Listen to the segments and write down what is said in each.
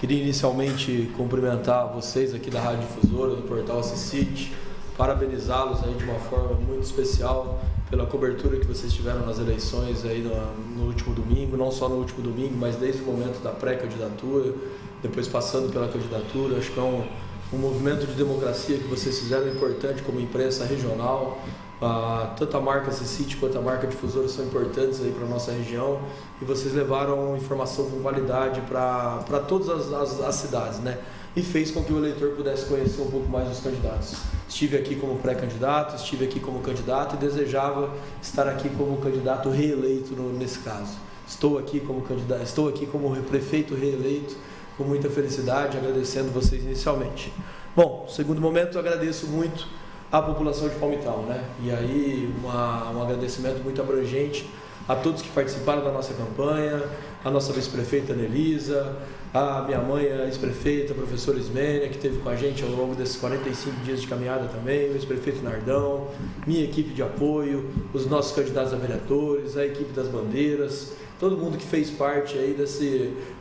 Queria inicialmente cumprimentar vocês aqui da Rádio Difusora, do portal Assisite, parabenizá-los aí de uma forma muito especial pela cobertura que vocês tiveram nas eleições aí no último domingo, não só no último domingo, mas desde o momento da pré-candidatura, depois passando pela candidatura. Acho que é um movimento de democracia que vocês fizeram importante como imprensa regional. Tanto a marca Assisite quanto a marca Difusora são importantes aí para a nossa região, e vocês levaram informação com qualidade para todas as cidades, né? E fez com que o eleitor pudesse conhecer um pouco mais os candidatos. Estive aqui como pré-candidato, estive aqui como candidato e desejava estar aqui como candidato reeleito nesse caso. Estou aqui como candidato, estou aqui como prefeito reeleito, com muita felicidade, agradecendo vocês inicialmente. Bom, no segundo momento, eu agradeço muito a população de Palmital, né? E aí um agradecimento muito abrangente a todos que participaram da nossa campanha, a nossa vice-prefeita Anelisa, a minha mãe, a ex-prefeita, a professora Ismênia, que esteve com a gente ao longo desses 45 dias de caminhada também, o ex-prefeito Nardão, minha equipe de apoio, os nossos candidatos a vereadores, a equipe das bandeiras, todo mundo que fez parte aí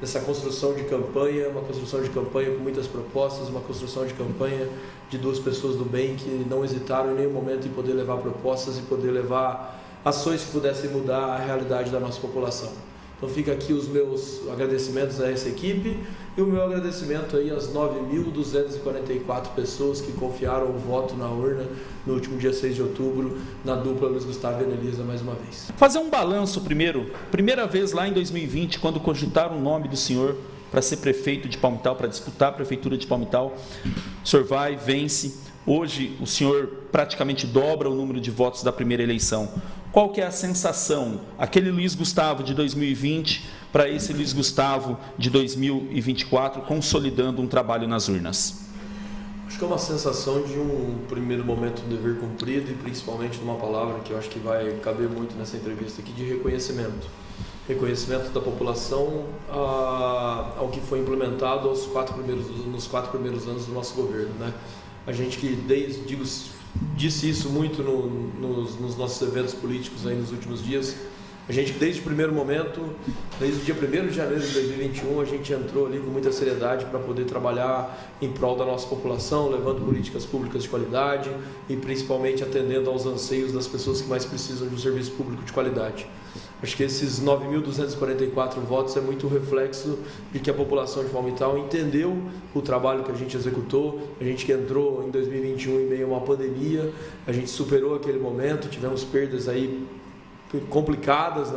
dessa construção de campanha, uma construção de campanha com muitas propostas, uma construção de campanha de duas pessoas do bem que não hesitaram em nenhum momento em poder levar propostas e poder levar ações que pudessem mudar a realidade da nossa população. Então fica aqui os meus agradecimentos a essa equipe e o meu agradecimento aí às 9.244 pessoas que confiaram o voto na urna no último dia 6 de outubro, na dupla Luiz Gustavo e Anelisa mais uma vez. Fazer um balanço primeiro, primeira vez lá em 2020, quando cogitaram o nome do senhor para ser prefeito de Palmital, para disputar a prefeitura de Palmital, o senhor vai, vence, hoje o senhor praticamente dobra o número de votos da primeira eleição. Qual que é a sensação, aquele Luiz Gustavo de 2020 para esse Luiz Gustavo de 2024, consolidando um trabalho nas urnas? Acho que é uma sensação de um primeiro momento de dever cumprido e principalmente de uma palavra que eu acho que vai caber muito nessa entrevista aqui, de reconhecimento. Reconhecimento da população ao que foi implementado nos 4 primeiros anos do nosso governo, né? A gente que disse isso muito nos nossos eventos políticos aí nos últimos dias. A gente desde o primeiro momento, desde o dia 1º de janeiro de 2021, a gente entrou ali com muita seriedade para poder trabalhar em prol da nossa população, levando políticas públicas de qualidade e principalmente atendendo aos anseios das pessoas que mais precisam de um serviço público de qualidade. Acho que esses 9.244 votos é muito reflexo de que a população de Palmital entendeu o trabalho que a gente executou. A gente que entrou em 2021 em meio a uma pandemia, a gente superou aquele momento, tivemos perdas aí complicadas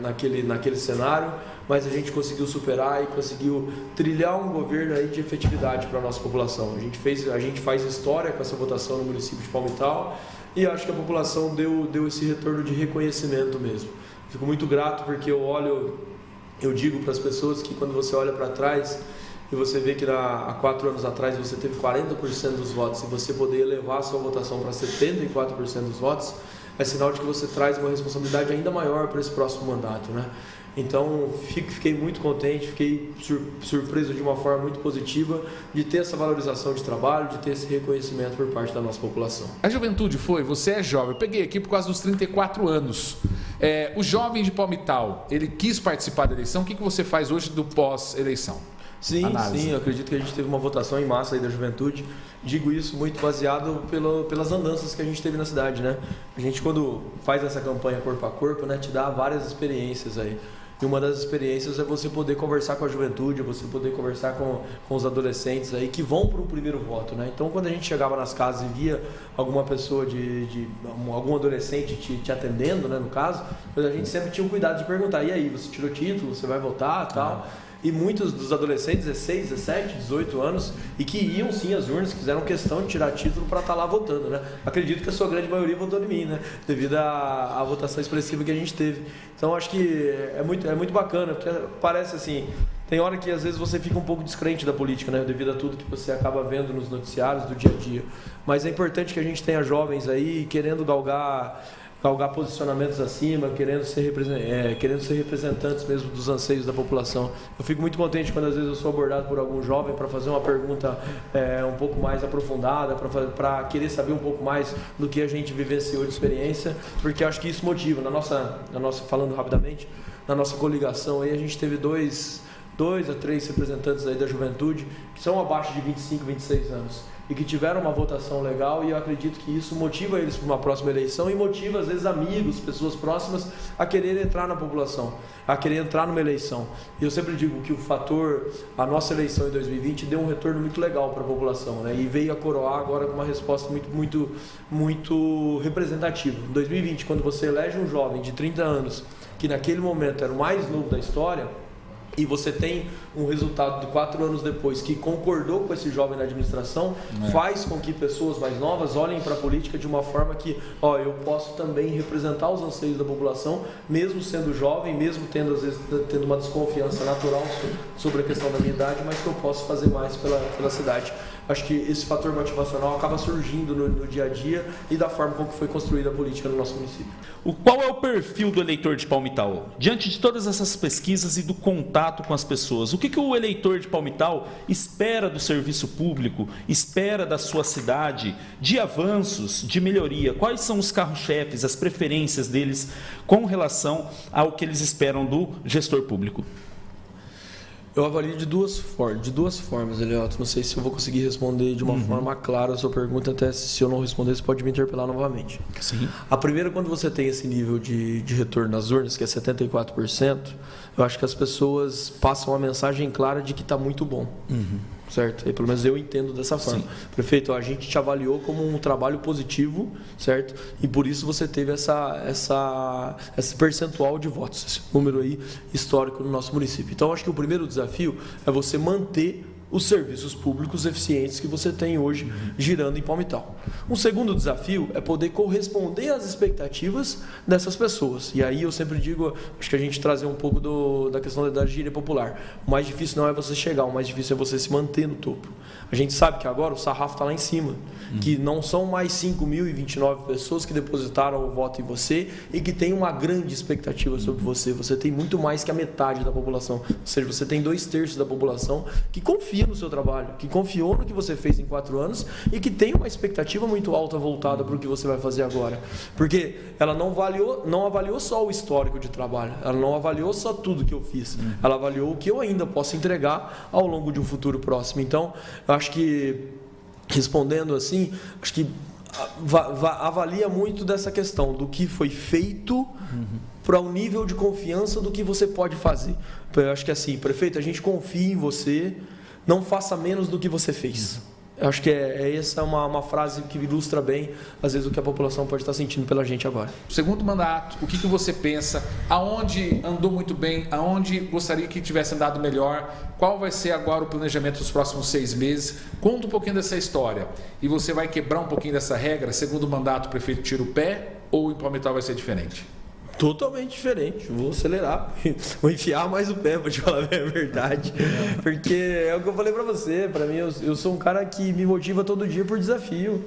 naquele cenário, mas a gente conseguiu superar e conseguiu trilhar um governo aí de efetividade para a nossa população. A gente faz história com essa votação no município de Palmital e acho que a população deu esse retorno de reconhecimento mesmo. Fico muito grato porque eu digo para as pessoas que quando você olha para trás e você vê que há 4 anos atrás você teve 40% dos votos e você poder elevar a sua votação para 74% dos votos, é sinal de que você traz uma responsabilidade ainda maior para esse próximo mandato, né? Então, fiquei muito contente, fiquei surpreso de uma forma muito positiva de ter essa valorização de trabalho, de ter esse reconhecimento por parte da nossa população. A juventude você é jovem, eu peguei aqui por causa dos 34 anos. O jovem de Palmital, ele quis participar da eleição, o que você faz hoje do pós-eleição? Sim, eu acredito que a gente teve uma votação em massa aí da juventude. Digo isso muito baseado pelas andanças que a gente teve na cidade, né? A gente, quando faz essa campanha corpo a corpo, né, te dá várias experiências aí. E uma das experiências é você poder conversar com a juventude, você poder conversar com os adolescentes aí que vão para o primeiro voto, né? Então, quando a gente chegava nas casas e via alguma pessoa algum adolescente te atendendo, né, no caso, a gente sempre tinha um cuidado de perguntar: e aí, você tirou título, você vai votar, tal? E muitos dos adolescentes, 16, 17, 18 anos, e que iam sim às urnas, fizeram questão de tirar título para estar lá votando, né? Acredito que a sua grande maioria votou em mim, né? Devido à votação expressiva que a gente teve. Então, acho que é muito bacana, porque parece assim, tem hora que às vezes você fica um pouco descrente da política, né? Devido a tudo que você acaba vendo nos noticiários do dia a dia. Mas é importante que a gente tenha jovens aí querendo galgar posicionamentos acima, querendo ser representantes mesmo dos anseios da população. Eu fico muito contente quando às vezes eu sou abordado por algum jovem para fazer uma pergunta um pouco mais aprofundada, para querer saber um pouco mais do que a gente vivenciou de experiência, porque acho que isso motiva. Falando rapidamente, na nossa coligação aí a gente teve dois 2 a 3 representantes aí da juventude que são abaixo de 25, 26 anos e que tiveram uma votação legal, e eu acredito que isso motiva eles para uma próxima eleição e motiva às vezes amigos, pessoas próximas a querer entrar na população, a querer entrar numa eleição. E eu sempre digo que a nossa eleição em 2020 deu um retorno muito legal para a população, né? E veio a coroar agora com uma resposta muito representativa. Em 2020, quando você elege um jovem de 30 anos, que naquele momento era o mais novo da história, e você tem um resultado de 4 anos depois que concordou com esse jovem na administração, faz com que pessoas mais novas olhem para a política de uma forma que, eu posso também representar os anseios da população, mesmo sendo jovem, mesmo tendo às vezes uma desconfiança natural sobre a questão da minha idade, mas que eu posso fazer mais pela cidade. Acho que esse fator motivacional acaba surgindo no dia a dia e da forma como foi construída a política no nosso município. Qual é o perfil do eleitor de Palmital? Diante de todas essas pesquisas e do contato com as pessoas, o que o eleitor de Palmital espera do serviço público, espera da sua cidade, de avanços, de melhoria? Quais são os carros-chefes, as preferências deles com relação ao que eles esperam do gestor público? Eu avalio de duas formas, Elielto. Não sei se eu vou conseguir responder de uma forma clara a sua pergunta, até se eu não responder, você pode me interpelar novamente. Sim. A primeira, quando você tem esse nível de retorno nas urnas, que é 74%, eu acho que as pessoas passam a mensagem clara de que está muito bom. Certo? E pelo menos eu entendo dessa forma. Sim. Prefeito, a gente te avaliou como um trabalho positivo, certo? E por isso você teve esse percentual de votos, esse número aí histórico no nosso município. Então, acho que o primeiro desafio é você manter os serviços públicos eficientes que você tem hoje girando em Palmital. Um segundo desafio é poder corresponder às expectativas dessas pessoas. E aí eu sempre digo, acho que a gente trazer um pouco da questão da gíria popular. O mais difícil não é você chegar, o mais difícil é você se manter no topo. A gente sabe que agora o sarrafo está lá em cima, que não são mais 5.029 pessoas que depositaram o voto em você e que tem uma grande expectativa sobre você. Você tem muito mais que a metade da população. Ou seja, você tem 2/3 da população que confia no seu trabalho, que confiou no que você fez em 4 anos e que tem uma expectativa muito alta voltada para o que você vai fazer agora. Porque ela não avaliou só o histórico de trabalho, ela não avaliou só tudo que eu fiz, ela avaliou o que eu ainda posso entregar ao longo de um futuro próximo. Então, eu acho que, respondendo assim, acho que avalia muito dessa questão do que foi feito para o nível de confiança do que você pode fazer. Eu acho que assim, prefeito, a gente confia em você, não faça menos do que você fez. Eu acho que essa é uma frase que ilustra bem, às vezes, o que a população pode estar sentindo pela gente agora. Segundo mandato, o que você pensa? Aonde andou muito bem? Aonde gostaria que tivesse andado melhor? Qual vai ser agora o planejamento dos próximos 6 meses? Conta um pouquinho dessa história. E você vai quebrar um pouquinho dessa regra? Segundo mandato, o prefeito tira o pé ou em Palmital vai ser diferente? Totalmente diferente, vou acelerar, vou enfiar mais o pé, para te falar a verdade, porque é o que eu falei para você, para mim eu sou um cara que me motiva todo dia por desafio.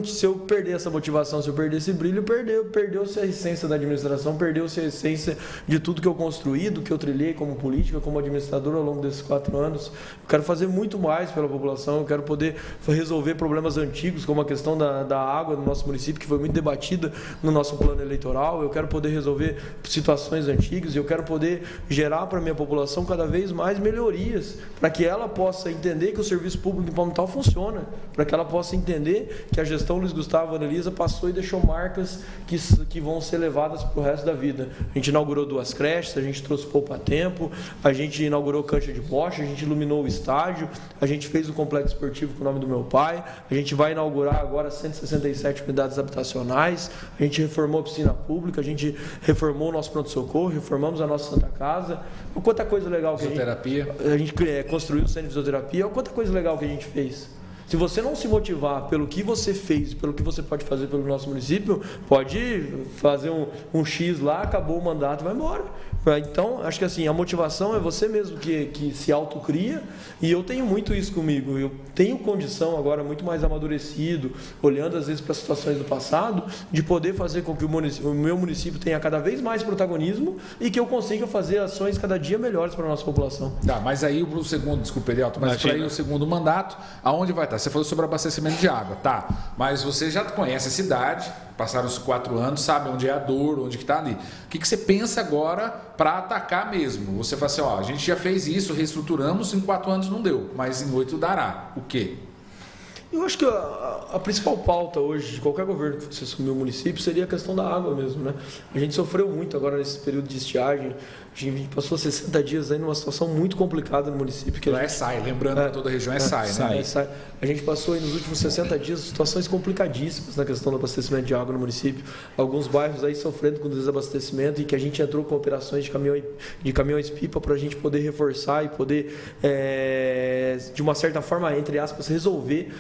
Se eu perder essa motivação, se eu perder esse brilho, perdeu-se a essência da administração, perdeu-se a essência de tudo que eu construí, do que eu trilhei como política, como administrador ao longo desses 4 anos. Eu quero fazer muito mais pela população, eu quero poder resolver problemas antigos, como a questão da água no nosso município, que foi muito debatida no nosso plano eleitoral. Eu quero poder resolver situações antigas e eu quero poder gerar para a minha população cada vez mais melhorias, para que ela possa entender que o serviço público em Palmital funciona, para que ela possa entender que a gestão Luiz Gustavo Annelisa passou e deixou marcas que vão ser levadas para o resto da vida. A gente inaugurou 2 creches, a gente trouxe poupa-tempo, a gente inaugurou cancha de bocha, a gente iluminou o estádio, a gente fez o complexo esportivo com o nome do meu pai, a gente vai inaugurar agora 167 unidades habitacionais, a gente reformou a piscina pública, a gente reformou o nosso pronto-socorro, reformamos a nossa Santa Casa. Quanta coisa legal que a gente construiu o centro de fisioterapia, quanta coisa legal que a gente fez. Se você não se motivar pelo que você fez, pelo que você pode fazer pelo nosso município, pode fazer um X lá, acabou o mandato e vai embora. Então, acho que assim, a motivação é você mesmo que se autocria, e eu tenho muito isso comigo. Eu tenho condição agora, muito mais amadurecido, olhando às vezes para situações do passado, de poder fazer com que o meu município tenha cada vez mais protagonismo e que eu consiga fazer ações cada dia melhores para a nossa população. Tá, mas aí o segundo, desculpa, Elielto, mas para aí o segundo mandato, aonde vai estar? Você falou sobre abastecimento de água, tá? Mas você já conhece a cidade, passaram-se 4 anos, sabe onde é a dor, onde que está ali. O que você pensa agora para atacar mesmo? Você fala assim, ó, a gente já fez isso, reestruturamos, em 4 anos não deu, mas em 8 dará. O quê? Eu acho que a principal pauta hoje de qualquer governo que você assumir o município seria a questão da água mesmo, né? A gente sofreu muito agora nesse período de estiagem. A gente passou 60 dias aí numa situação muito complicada no município. Que Lá SAI, lembrando que toda a região é SAI, né? SAI. A gente passou aí nos últimos 60 dias situações complicadíssimas na questão do abastecimento de água no município. Alguns bairros aí sofrendo com desabastecimento e que a gente entrou com operações de caminhões-pipa para a gente poder reforçar e poder, de uma certa forma, entre aspas, resolver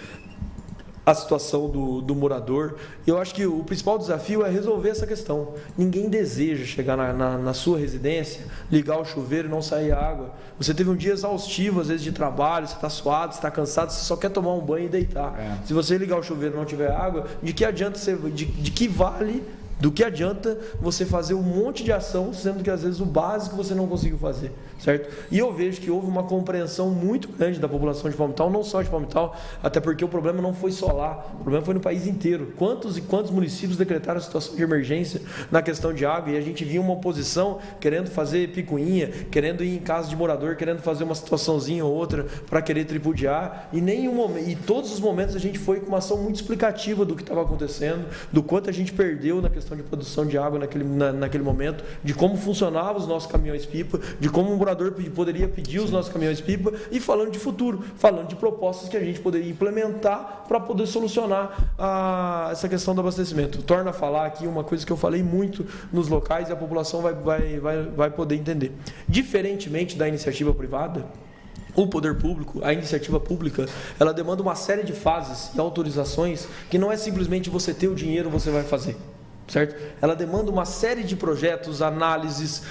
a situação do morador. Eu acho que o principal desafio é resolver essa questão. Ninguém deseja chegar na sua residência, ligar o chuveiro e não sair água. Você teve um dia exaustivo, às vezes, de trabalho, você está suado, você está cansado, você só quer tomar um banho e deitar. Se você ligar o chuveiro e não tiver água, de que adianta do que adianta você fazer um monte de ação, sendo que às vezes o básico você não conseguiu fazer, certo? E eu vejo que houve uma compreensão muito grande da população de Palmital, não só de Palmital, até porque o problema não foi só lá, o problema foi no país inteiro. Quantos e quantos municípios decretaram a situação de emergência na questão de água, e a gente via uma oposição querendo fazer picuinha, querendo ir em casa de morador, querendo fazer uma situaçãozinha ou outra para querer tripudiar, e nenhum momento, e todos os momentos a gente foi com uma ação muito explicativa do que estava acontecendo, do quanto a gente perdeu na questão de produção de água naquele momento, de como funcionavam os nossos caminhões-pipa, de como o morador poderia pedir os nossos caminhões-pipa, e falando de futuro, falando de propostas que a gente poderia implementar para poder solucionar essa questão do abastecimento. Torna a falar aqui uma coisa que eu falei muito nos locais e a população vai poder entender. Diferentemente da iniciativa privada, o poder público, a iniciativa pública, ela demanda uma série de fases e autorizações que não é simplesmente você ter o dinheiro, você vai fazer. Certo? Ela demanda uma série de projetos, análises,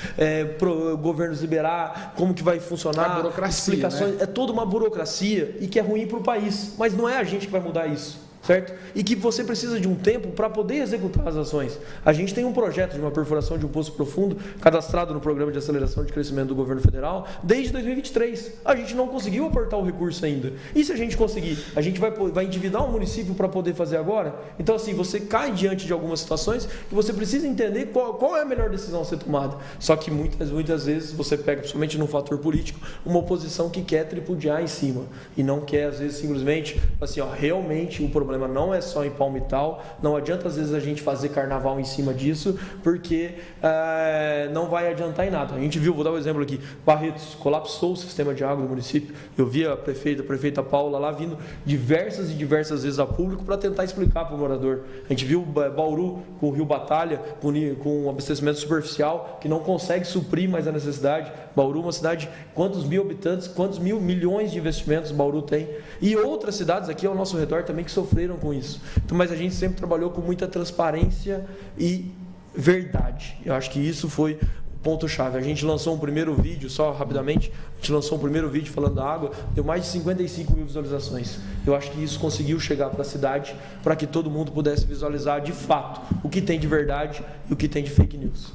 governos liberar, como que vai funcionar, explicações, né? É toda uma burocracia e que é ruim para o país, mas não é a gente que vai mudar isso. Certo? E que você precisa de um tempo para poder executar as ações. A gente tem um projeto de uma perfuração de um poço profundo cadastrado no Programa de Aceleração de Crescimento do Governo Federal desde 2023. A gente não conseguiu aportar o recurso ainda. E se a gente conseguir, a gente vai endividar um município para poder fazer agora? Então, assim, você cai diante de algumas situações que você precisa entender qual é a melhor decisão a ser tomada. Só que muitas vezes você pega, principalmente num fator político, uma oposição que quer tripudiar em cima e não quer, às vezes, simplesmente, assim, ó, realmente o problema não é só em Palmital, não adianta às vezes a gente fazer carnaval em cima disso, porque não vai adiantar em nada. A gente viu, vou dar um exemplo aqui, Barretos colapsou o sistema de água do município. Eu vi a prefeita Paula lá vindo diversas vezes a público para tentar explicar para o morador. A gente viu Bauru com o Rio Batalha, com um abastecimento superficial que não consegue suprir mais a necessidade. Bauru, uma cidade, quantos mil habitantes, quantos milhões de investimentos Bauru tem. E outras cidades aqui ao nosso redor também que sofreram com isso. Então, mas a gente sempre trabalhou com muita transparência e verdade. Eu acho que isso foi o ponto-chave. A gente lançou um primeiro vídeo, só rapidamente, a gente lançou um primeiro vídeo falando da água, deu mais de 55 mil visualizações. Eu acho que isso conseguiu chegar para a cidade, para que todo mundo pudesse visualizar de fato o que tem de verdade e o que tem de fake news.